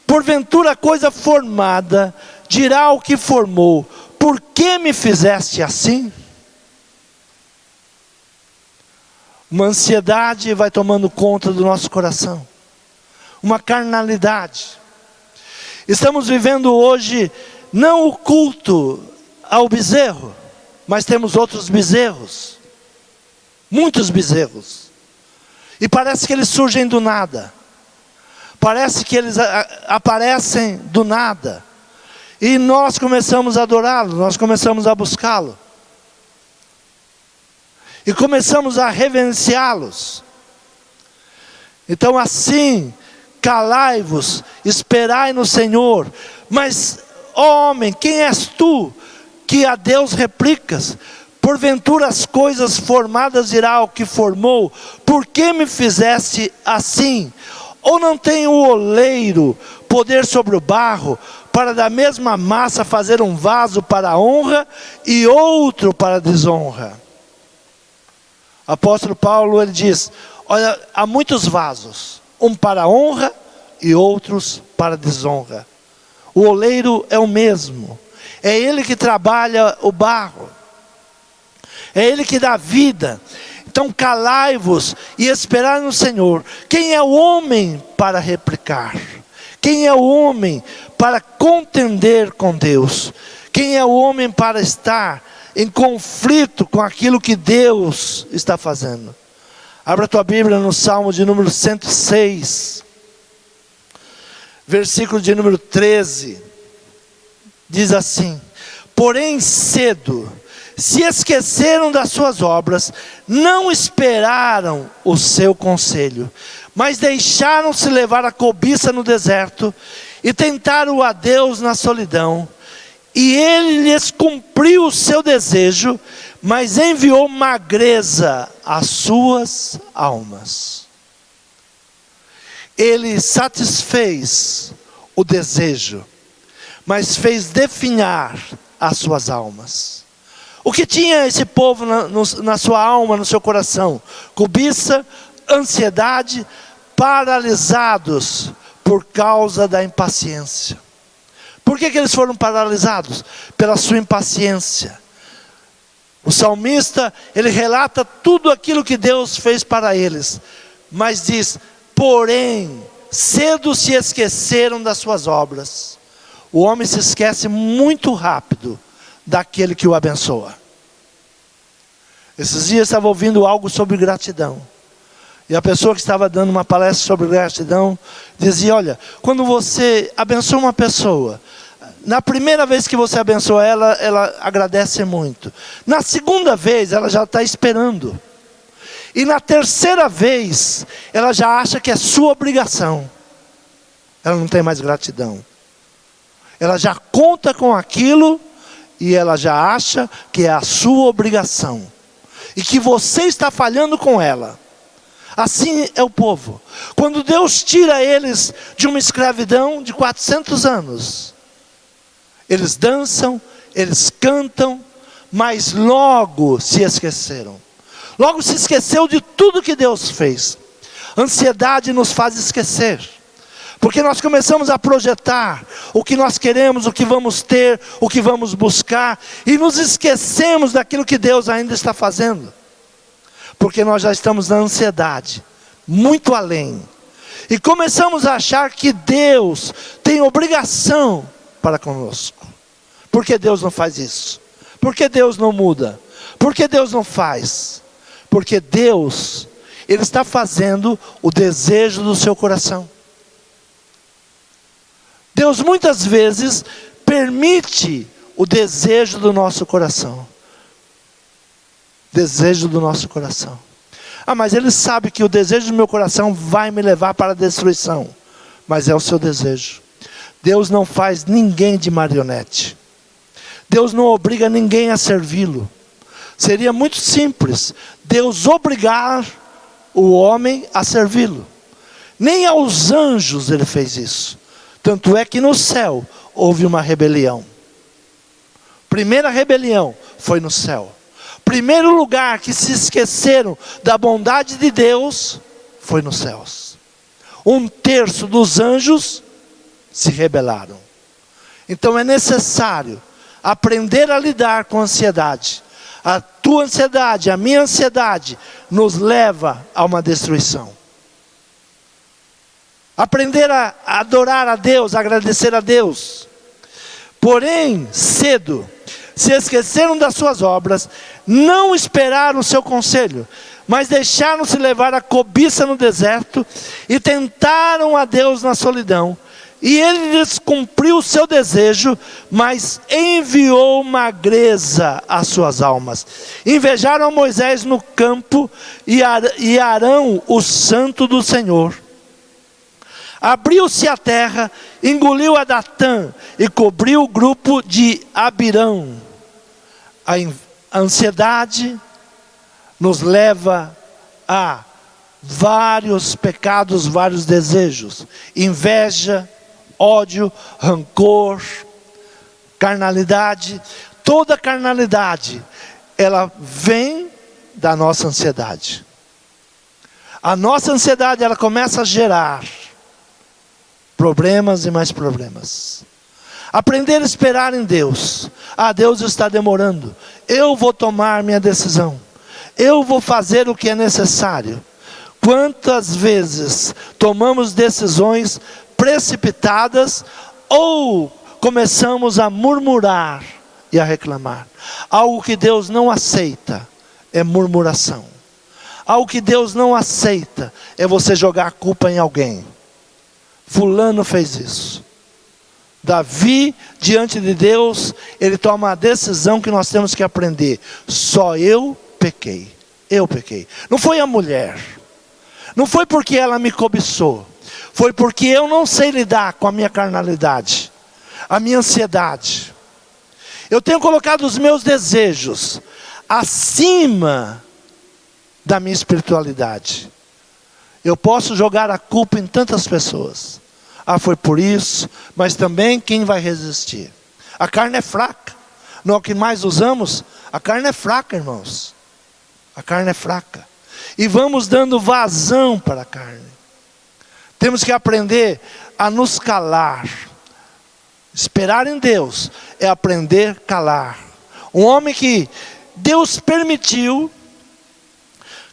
Porventura coisa formada, dirá ao que formou, por que me fizeste assim? Uma ansiedade vai tomando conta do nosso coração. Uma carnalidade. Estamos vivendo hoje, não o culto ao bezerro, mas temos outros bezerros. Muitos bezerros. E parece que eles surgem do nada. Parece que eles aparecem do nada. E nós começamos a adorá-lo, nós começamos a buscá-lo. E começamos a reverenciá-los. Então assim, calai-vos, esperai no Senhor. Mas, ó homem, quem és tu, que a Deus replicas? Porventura as coisas formadas dirá ao que formou, por que me fizeste assim? Ou não tem o oleiro poder sobre o barro, para da mesma massa fazer um vaso para a honra e outro para a desonra? Apóstolo Paulo, ele diz, olha, há muitos vasos, um para a honra e outros para a desonra. O oleiro é o mesmo, é ele que trabalha o barro. É Ele que dá vida. Então calai-vos e esperai no Senhor. Quem é o homem para replicar? Quem é o homem para contender com Deus? Quem é o homem para estar em conflito com aquilo que Deus está fazendo? Abra a tua Bíblia no Salmo de número 106. Versículo de número 13. Diz assim: porém cedo se esqueceram das suas obras, não esperaram o seu conselho, mas deixaram-se levar a cobiça no deserto, e tentaram a Deus na solidão, e ele lhes cumpriu o seu desejo, mas enviou magreza às suas almas. Ele satisfez o desejo, mas fez definhar as suas almas. O que tinha esse povo na sua alma, no seu coração? Cobiça, ansiedade, paralisados por causa da impaciência. Por que eles foram paralisados? Pela sua impaciência. O salmista, ele relata tudo aquilo que Deus fez para eles, mas diz, porém, cedo se esqueceram das suas obras. O homem se esquece muito rápido daquele que o abençoa. Esses dias eu estava ouvindo algo sobre gratidão. E a pessoa que estava dando uma palestra sobre gratidão dizia, olha, quando você abençoa uma pessoa, na primeira vez que você abençoa ela, ela agradece muito. Na segunda vez, ela já está esperando. E na terceira vez, ela já acha que é sua obrigação. Ela não tem mais gratidão. Ela já conta com aquilo e ela já acha que é a sua obrigação. E que você está falhando com ela. Assim é o povo. Quando Deus tira eles de uma escravidão de 400 anos, eles dançam, eles cantam, mas logo se esqueceram. Logo se esqueceu de tudo que Deus fez. Ansiedade nos faz esquecer. Porque nós começamos a projetar o que nós queremos, o que vamos ter, o que vamos buscar, e nos esquecemos daquilo que Deus ainda está fazendo. Porque nós já estamos na ansiedade, muito além. E começamos a achar que Deus tem obrigação para conosco. Por que Deus não faz isso? Por que Deus não muda? Por que Deus não faz? Porque Deus, Ele está fazendo o desejo do seu coração. Deus muitas vezes permite o desejo do nosso coração. Desejo do nosso coração. Mas Ele sabe que o desejo do meu coração vai me levar para a destruição. Mas é o seu desejo. Deus não faz ninguém de marionete. Deus não obriga ninguém a servi-lo. Seria muito simples Deus obrigar o homem a servi-lo. Nem aos anjos Ele fez isso. Tanto é que no céu houve uma rebelião. Primeira rebelião foi no céu. Primeiro lugar que se esqueceram da bondade de Deus foi nos céus. 1/3 dos anjos se rebelaram. Então é necessário aprender a lidar com a ansiedade. A tua ansiedade, a minha ansiedade nos leva a uma destruição. Aprender a adorar a Deus, a agradecer a Deus. Porém, cedo, se esqueceram das suas obras, não esperaram o seu conselho, mas deixaram-se levar a cobiça no deserto, e tentaram a Deus na solidão. E Ele lhes cumpriu o seu desejo, mas enviou magreza às suas almas. Invejaram a Moisés no campo, e Arão, o santo do Senhor. Abriu-se a terra, engoliu a Datã, e cobriu o grupo de Abirão. A ansiedade nos leva a vários pecados, vários desejos. Inveja, ódio, rancor, carnalidade. Toda carnalidade, ela vem da nossa ansiedade. A nossa ansiedade, ela começa a gerar problemas e mais problemas. Aprender a esperar em Deus. Deus está demorando. Eu vou tomar minha decisão. Eu vou fazer o que é necessário. Quantas vezes tomamos decisões precipitadas ou começamos a murmurar e a reclamar? Algo que Deus não aceita é murmuração. Algo que Deus não aceita é você jogar a culpa em alguém. Fulano fez isso. Davi, diante de Deus, ele toma a decisão que nós temos que aprender. Só eu pequei. Eu pequei. Não foi a mulher. Não foi porque ela me cobiçou. Foi porque eu não sei lidar com a minha carnalidade, a minha ansiedade. Eu tenho colocado os meus desejos acima da minha espiritualidade. Eu posso jogar a culpa em tantas pessoas. Foi por isso, mas também quem vai resistir? A carne é fraca. Não é o que mais usamos? A carne é fraca, irmãos. A carne é fraca. E vamos dando vazão para a carne. Temos que aprender a nos calar. Esperar em Deus é aprender a calar. Um homem que Deus permitiu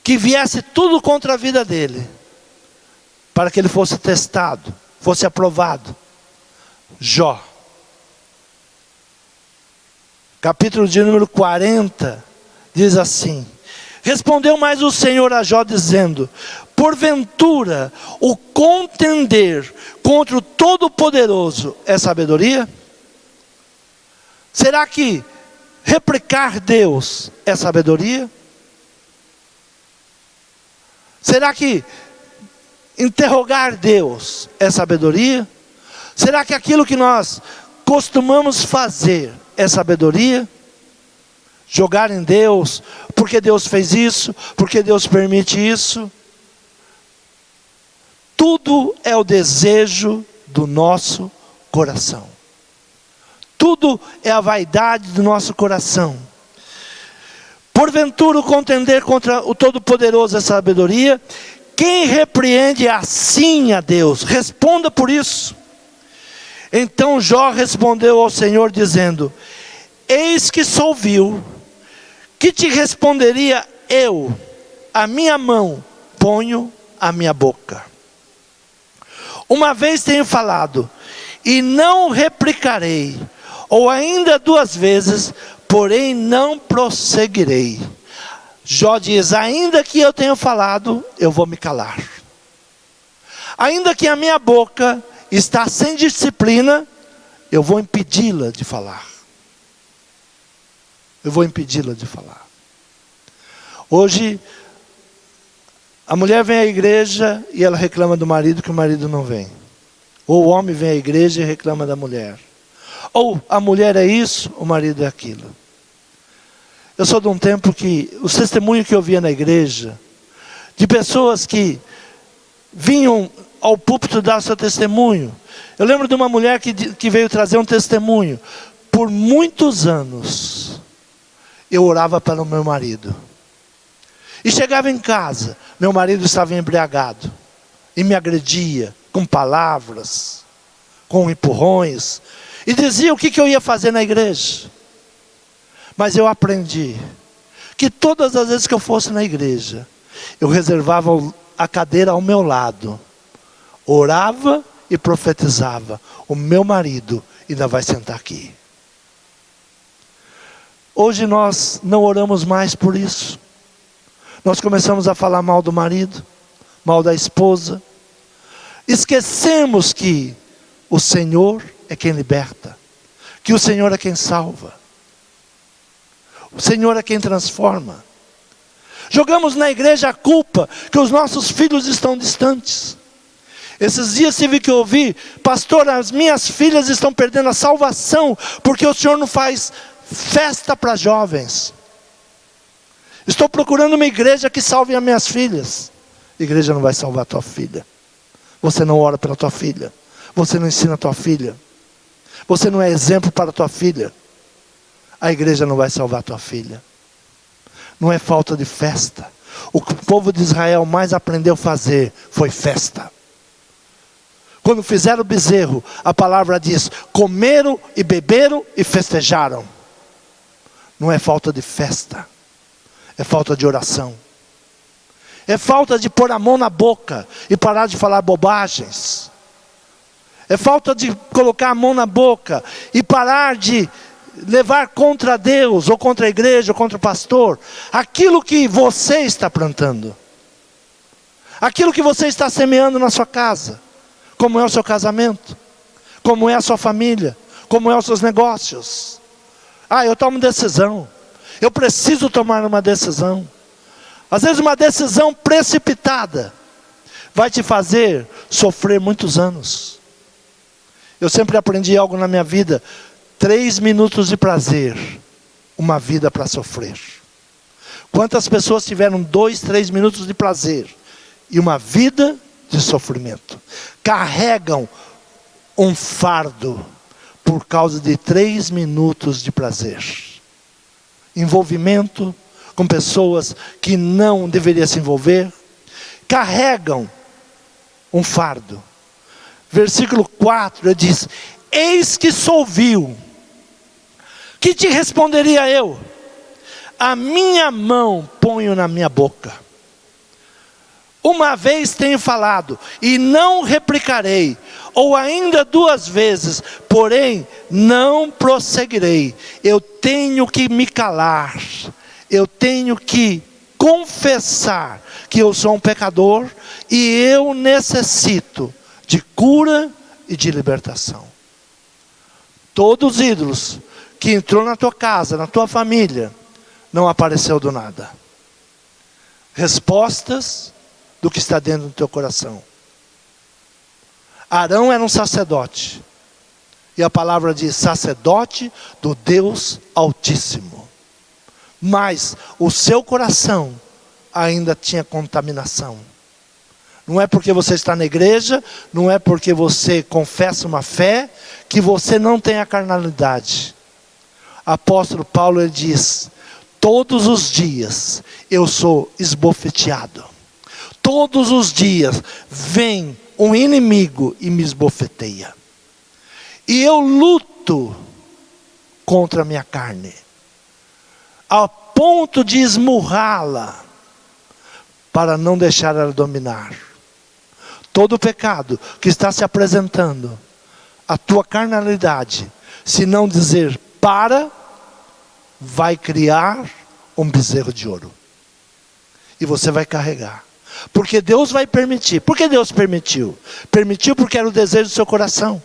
que viesse tudo contra a vida dele, para que ele fosse testado, fosse aprovado. Jó. Capítulo de número 40, diz assim: respondeu mais o Senhor a Jó dizendo: porventura o contender contra o Todo-Poderoso é sabedoria? Será que replicar Deus é sabedoria? Será que interrogar Deus é sabedoria? Será que aquilo que nós costumamos fazer é sabedoria? Jogar em Deus, porque Deus fez isso, porque Deus permite isso. Tudo é o desejo do nosso coração. Tudo é a vaidade do nosso coração. Porventura o contender contra o Todo-Poderoso é sabedoria? Quem repreende assim a Deus? Responda por isso. Então Jó respondeu ao Senhor dizendo: eis que sou vil, que te responderia eu? A minha mão ponho à minha boca. Uma vez tenho falado, e não replicarei, ou ainda 2 vezes, porém não prosseguirei. Jó diz: ainda que eu tenha falado, eu vou me calar. Ainda que a minha boca está sem disciplina, eu vou impedi-la de falar. Eu vou impedi-la de falar. Hoje, a mulher vem à igreja e ela reclama do marido que o marido não vem. Ou o homem vem à igreja e reclama da mulher. Ou a mulher é isso, o marido é aquilo. Eu sou de um tempo que os testemunhos que eu via na igreja, de pessoas que vinham ao púlpito dar seu testemunho. Eu lembro de uma mulher que veio trazer um testemunho. Por muitos anos, eu orava pelo meu marido. E chegava em casa, meu marido estava embriagado. E me agredia com palavras, com empurrões. E dizia o que eu ia fazer na igreja. Mas eu aprendi que todas as vezes que eu fosse na igreja, eu reservava a cadeira ao meu lado, orava e profetizava: o meu marido ainda vai sentar aqui. Hoje nós não oramos mais por isso. Nós começamos a falar mal do marido, mal da esposa. Esquecemos que o Senhor é quem liberta, que o Senhor é quem salva. O Senhor é quem transforma. Jogamos na igreja a culpa que os nossos filhos estão distantes. Esses dias tive que ouvir: pastor, as minhas filhas estão perdendo a salvação porque o Senhor não faz festa para jovens. Estou procurando uma igreja que salve as minhas filhas. A igreja não vai salvar a tua filha. Você não ora pela tua filha. Você não ensina a tua filha. Você não é exemplo para a tua filha. A igreja não vai salvar a tua filha. Não é falta de festa. O que o povo de Israel mais aprendeu a fazer foi festa. Quando fizeram o bezerro, a palavra diz: comeram e beberam e festejaram. Não é falta de festa. É falta de oração. É falta de pôr a mão na boca e parar de falar bobagens. É falta de colocar a mão na boca e parar de levar contra Deus, ou contra a igreja, ou contra o pastor, aquilo que você está plantando. Aquilo que você está semeando na sua casa. Como é o seu casamento. Como é a sua família. Como é os seus negócios. Eu tomo decisão. Eu preciso tomar uma decisão. Às vezes uma decisão precipitada vai te fazer sofrer muitos anos. Eu sempre aprendi algo na minha vida: 3 minutos de prazer, uma vida para sofrer. Quantas pessoas tiveram 2, 3 minutos de prazer e uma vida de sofrimento? Carregam um fardo por causa de 3 minutos de prazer. Envolvimento com pessoas que não deveriam se envolver. Carregam um fardo. Versículo 4 ele diz: eis que sou vil, que te responderia eu? A minha mão ponho na minha boca. Uma vez tenho falado, e não replicarei, ou ainda 2 vezes, porém não prosseguirei. Eu tenho que me calar, eu tenho que confessar que eu sou um pecador, e eu necessito de cura e de libertação. Todos os ídolos que entrou na tua casa, na tua família, não apareceu do nada. Respostas do que está dentro do teu coração. Arão era um sacerdote. E a palavra diz: sacerdote do Deus Altíssimo. Mas o seu coração ainda tinha contaminação. Não é porque você está na igreja, não é porque você confessa uma fé, que você não tem a carnalidade. Apóstolo Paulo ele diz: todos os dias eu sou esbofeteado. todos os dias vem um inimigo e me esbofeteia. E eu luto contra a minha carne, ao ponto de esmurrá-la, para não deixar ela dominar. Todo pecado que está se apresentando, a tua carnalidade, se não dizer para, vai criar um bezerro de ouro. E você vai carregar. Porque Deus vai permitir. Por que Deus permitiu? Permitiu porque era o desejo do seu coração.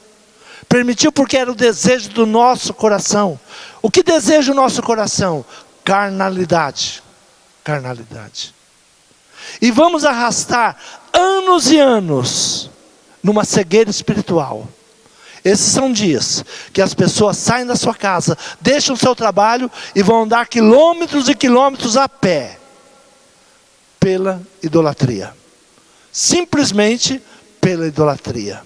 Permitiu porque era o desejo do nosso coração. O que deseja o nosso coração? Carnalidade. Carnalidade. E vamos arrastar anos e anos numa cegueira espiritual. Esses são dias que as pessoas saem da sua casa, deixam o seu trabalho e vão andar quilômetros e quilômetros a pé, pela idolatria. Simplesmente pela idolatria.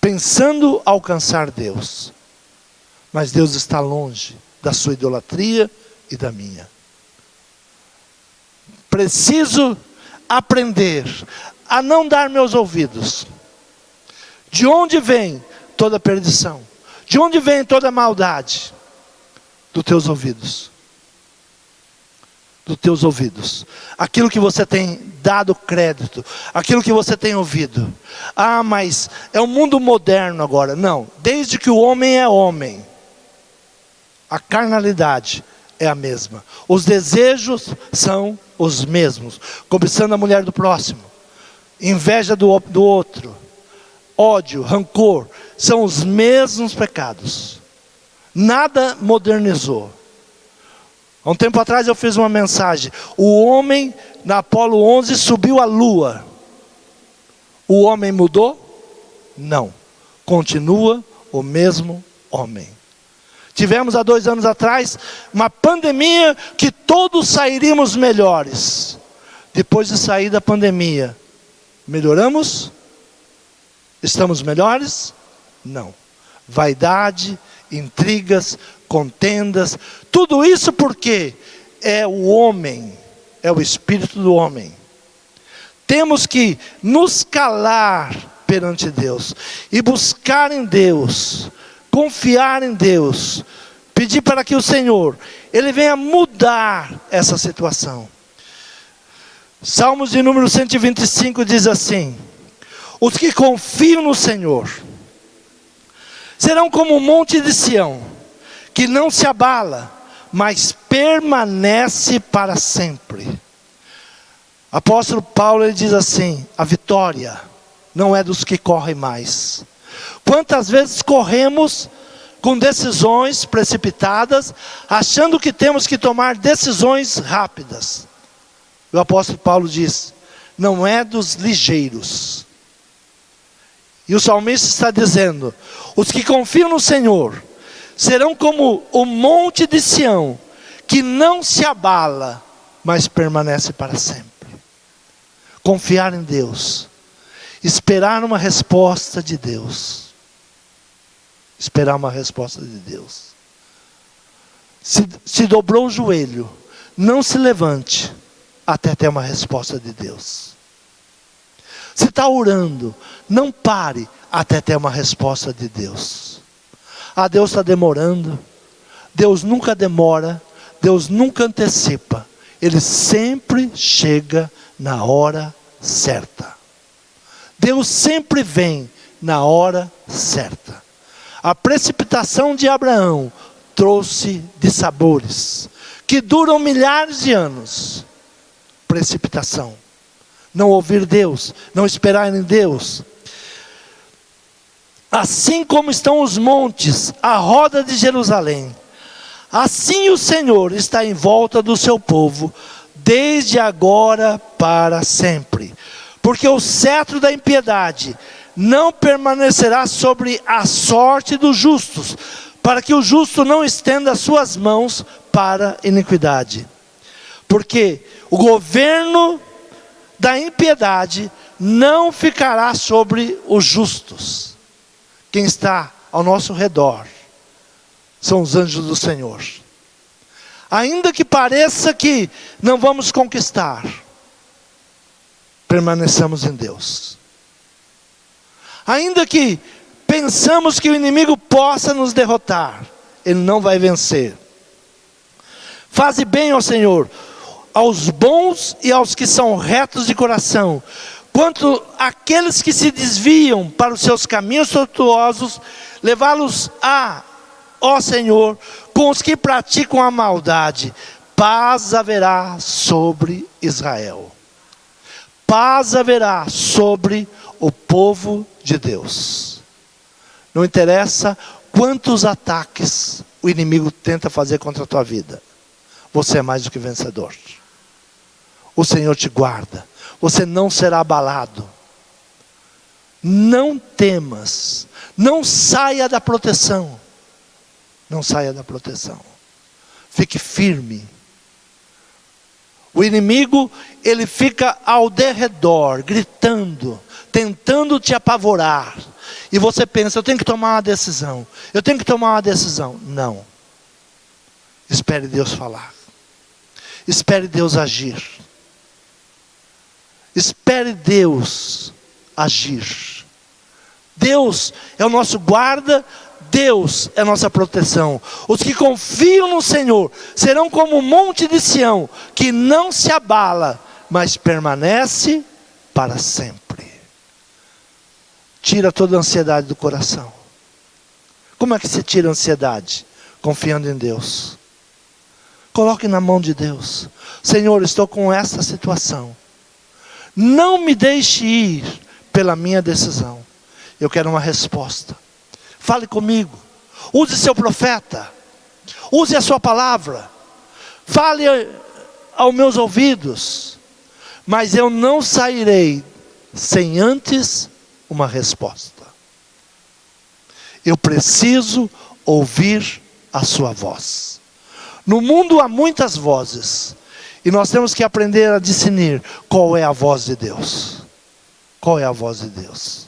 Pensando alcançar Deus. Mas Deus está longe da sua idolatria e da minha. Preciso aprender a não dar meus ouvidos. De onde vem toda perdição? De onde vem toda maldade? Dos teus ouvidos. Dos teus ouvidos. Aquilo que você tem dado crédito. Aquilo que você tem ouvido. Ah, mas é o mundo moderno agora. Não, desde que o homem é homem, a carnalidade é a mesma. Os desejos são os mesmos. Cobiçando a mulher do próximo. Inveja do outro. Ódio, rancor. São os mesmos pecados. Nada modernizou. Há um tempo atrás eu fiz uma mensagem. O homem na Apolo 11 subiu à lua. O homem mudou? Não. Continua o mesmo homem. Tivemos há 2 anos atrás uma pandemia que todos sairíamos melhores. Depois de sair da pandemia, melhoramos? Estamos melhores? Não. Vaidade, intrigas, contendas, tudo isso porque é o homem, é o espírito do homem. Temos que nos calar perante Deus e buscar em Deus, confiar em Deus, pedir para que o Senhor, Ele venha mudar essa situação. Salmos de número 125 diz assim: os que confiam no Senhor serão como o monte de Sião, que não se abala, mas permanece para sempre. Apóstolo Paulo, ele diz assim: a vitória não é dos que correm mais. Quantas vezes corremos com decisões precipitadas, achando que temos que tomar decisões rápidas. O apóstolo Paulo diz: não é dos ligeiros. E o salmista está dizendo: os que confiam no Senhor serão como o monte de Sião, que não se abala, mas permanece para sempre. Confiar em Deus, esperar uma resposta de Deus. Esperar uma resposta de Deus. Se dobrou o joelho, não se levante até ter uma resposta de Deus. Se está orando, não pare até ter uma resposta de Deus. Ah, Deus está demorando. Deus nunca demora. Deus nunca antecipa. Ele sempre chega na hora certa. Deus sempre vem na hora certa. A precipitação de Abraão trouxe dissabores que duram milhares de anos. Precipitação. Não ouvir Deus, não esperar em Deus. Assim como estão os montes à roda de Jerusalém, assim o Senhor está em volta do seu povo, desde agora para sempre. Porque o cetro da impiedade não permanecerá sobre a sorte dos justos, para que o justo não estenda as suas mãos para a iniquidade. Porque o governo da impiedade não ficará sobre os justos. Quem está ao nosso redor são os anjos do Senhor. Ainda que pareça que não vamos conquistar, permaneçamos em Deus. Ainda que pensamos que o inimigo possa nos derrotar, ele não vai vencer. Faze bem, ó Senhor, aos bons e aos que são retos de coração, quanto aqueles que se desviam para os seus caminhos tortuosos, levá-los ó Senhor, com os que praticam a maldade. Paz haverá sobre Israel. Paz haverá sobre o povo de Deus. Não interessa quantos ataques o inimigo tenta fazer contra a tua vida. Você é mais do que vencedor. O Senhor te guarda. Você não será abalado. Não temas. Não saia da proteção. Não saia da proteção. Fique firme. O inimigo, ele fica ao derredor, gritando, tentando te apavorar. E você pensa, eu tenho que tomar uma decisão. Eu tenho que tomar uma decisão. Não. Espere Deus falar. Espere Deus agir. Espere Deus agir. Deus é o nosso guarda. Deus é a nossa proteção. Os que confiam no Senhor serão como o monte de Sião, que não se abala, mas permanece para sempre. Tira toda a ansiedade do coração. Como é que se tira a ansiedade? Confiando em Deus. Coloque na mão de Deus. Senhor, estou com esta situação. Não me deixe ir pela minha decisão. Eu quero uma resposta. Fale comigo. Use seu profeta. Use a sua palavra. Fale aos meus ouvidos. Mas eu não sairei sem antes uma resposta. Eu preciso ouvir a sua voz. No mundo há muitas vozes. E nós temos que aprender a discernir qual é a voz de Deus. Qual é a voz de Deus?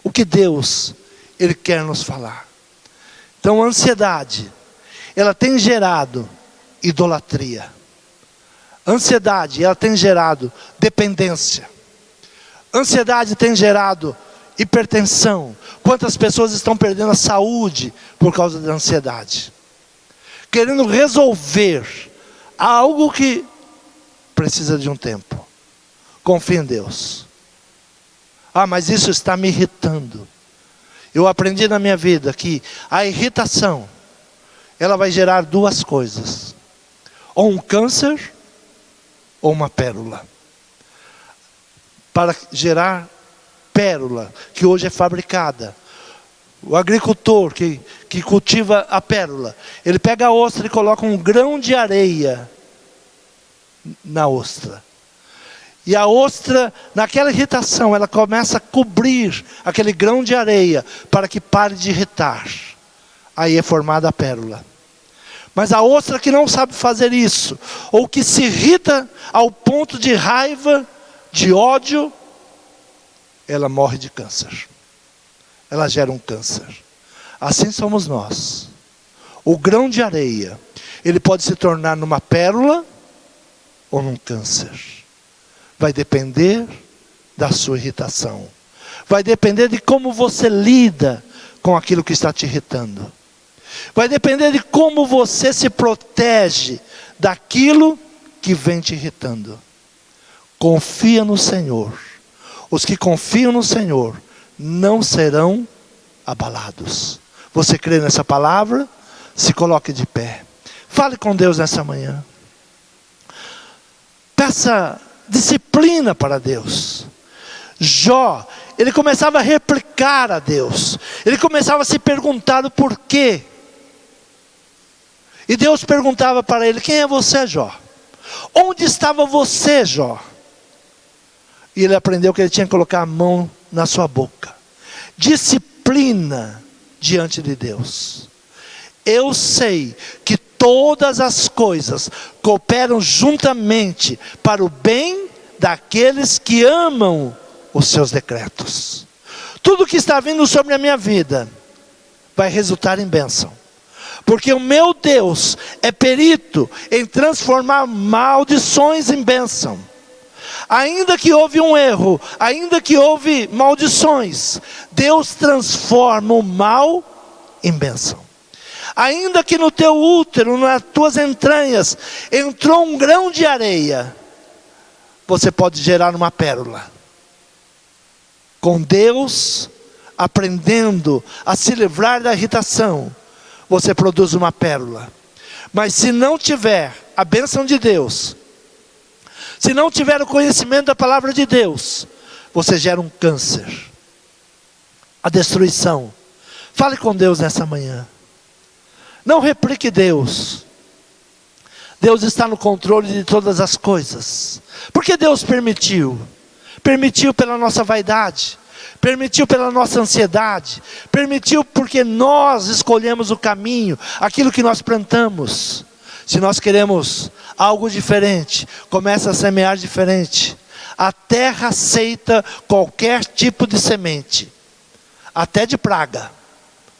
O que Deus, Ele quer nos falar. Então a ansiedade, ela tem gerado idolatria. A ansiedade, ela tem gerado dependência. A ansiedade tem gerado hipertensão. Quantas pessoas estão perdendo a saúde por causa da ansiedade? Querendo resolver algo que precisa de um tempo. Confie em Deus. Mas isso está me irritando. Eu aprendi na minha vida que a irritação, ela vai gerar duas coisas. Ou um câncer, ou uma pérola. Para gerar pérola, que hoje é fabricada. O agricultor que cultiva a pérola, ele pega a ostra e coloca um grão de areia na ostra. E a ostra, naquela irritação, ela começa a cobrir aquele grão de areia para que pare de irritar. Aí é formada a pérola. Mas a ostra que não sabe fazer isso, ou que se irrita ao ponto de raiva, de ódio, ela morre de câncer. Ela gera um câncer. Assim somos nós. O grão de areia, ele pode se tornar numa pérola ou num câncer. Vai depender da sua irritação. Vai depender de como você lida com aquilo que está te irritando. Vai depender de como você se protege daquilo que vem te irritando. Confia no Senhor. Os que confiam no Senhor não serão abalados. Você crê nessa palavra? Se coloque de pé. Fale com Deus nessa manhã. Peça disciplina para Deus. Jó, ele começava a replicar a Deus. Ele começava a se perguntar o porquê. E Deus perguntava para ele: quem é você, Jó? Onde estava você, Jó? E ele aprendeu que ele tinha que colocar a mão na sua boca. Disciplina diante de Deus. Eu sei que todas as coisas cooperam juntamente para o bem daqueles que amam os seus decretos. Tudo que está vindo sobre a minha vida vai resultar em bênção. Porque o meu Deus é perito em transformar maldições em bênção. Ainda que houve um erro, ainda que houve maldições, Deus transforma o mal em bênção. Ainda que no teu útero, nas tuas entranhas, entrou um grão de areia, você pode gerar uma pérola. Com Deus, aprendendo a se livrar da irritação, você produz uma pérola. Mas se não tiver a bênção de Deus, se não tiver o conhecimento da palavra de Deus, você gera um câncer, a destruição. Fale com Deus nessa manhã. Não replique Deus. Deus está no controle de todas as coisas. Por que Deus permitiu? Permitiu pela nossa vaidade, permitiu pela nossa ansiedade, permitiu porque nós escolhemos o caminho, aquilo que nós plantamos. Se nós queremos algo diferente, começa a semear diferente. A terra aceita qualquer tipo de semente, até de praga,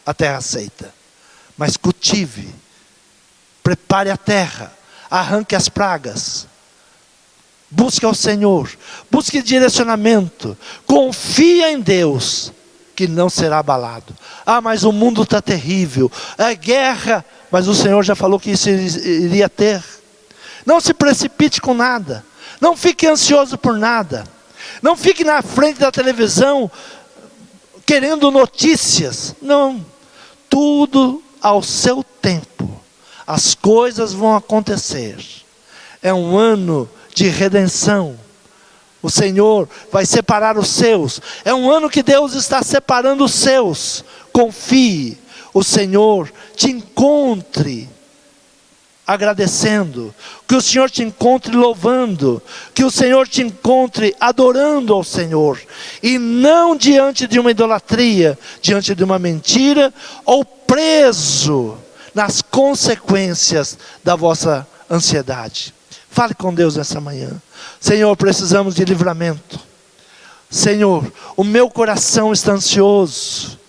a terra aceita. Mas cultive, prepare a terra, arranque as pragas. Busque ao Senhor, busque direcionamento, confia em Deus, que não será abalado. Ah, mas o mundo está terrível, é guerra, mas o Senhor já falou que isso iria ter. Não se precipite com nada, não fique ansioso por nada, não fique na frente da televisão, querendo notícias, não, tudo ao seu tempo, as coisas vão acontecer. É um ano de redenção. O Senhor vai separar os seus. É um ano que Deus está separando os seus. Confie. O Senhor te encontre agradecendo. Que o Senhor te encontre louvando. Que o Senhor te encontre adorando ao Senhor. E não diante de uma idolatria, diante de uma mentira, ou preso nas consequências da vossa ansiedade. Fale com Deus nessa manhã. Senhor, precisamos de livramento. Senhor, o meu coração está ansioso.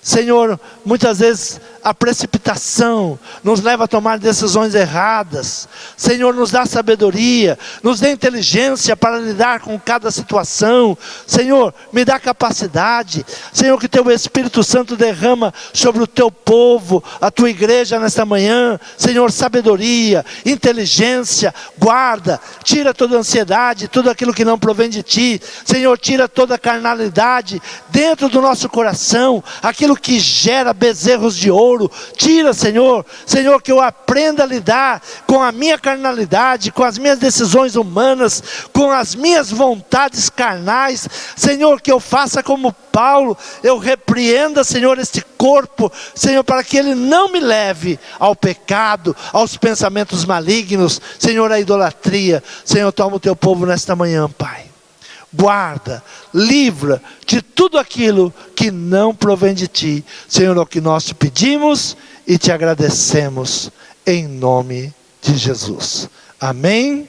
Senhor, muitas vezes a precipitação nos leva a tomar decisões erradas. Senhor, nos dá sabedoria, nos dá inteligência para lidar com cada situação. Senhor, me dá capacidade. Senhor, que teu Espírito Santo derrama sobre o teu povo, a tua igreja nesta manhã. Senhor, sabedoria, inteligência, guarda, tira toda a ansiedade, tudo aquilo que não provém de ti. Senhor, tira toda a carnalidade dentro do nosso coração, aquilo que gera bezerros de ouro. Tira, Senhor, Senhor, que eu aprenda a lidar com a minha carnalidade, com as minhas decisões humanas, com as minhas vontades carnais. Senhor, que eu faça como Paulo, eu repreenda, Senhor, este corpo, Senhor, para que ele não me leve ao pecado, aos pensamentos malignos, Senhor, à idolatria. Senhor, toma o teu povo nesta manhã, Pai. Guarda, livra de tudo aquilo que não provém de ti. Senhor, é o que nós te pedimos e te agradecemos em nome de Jesus. Amém.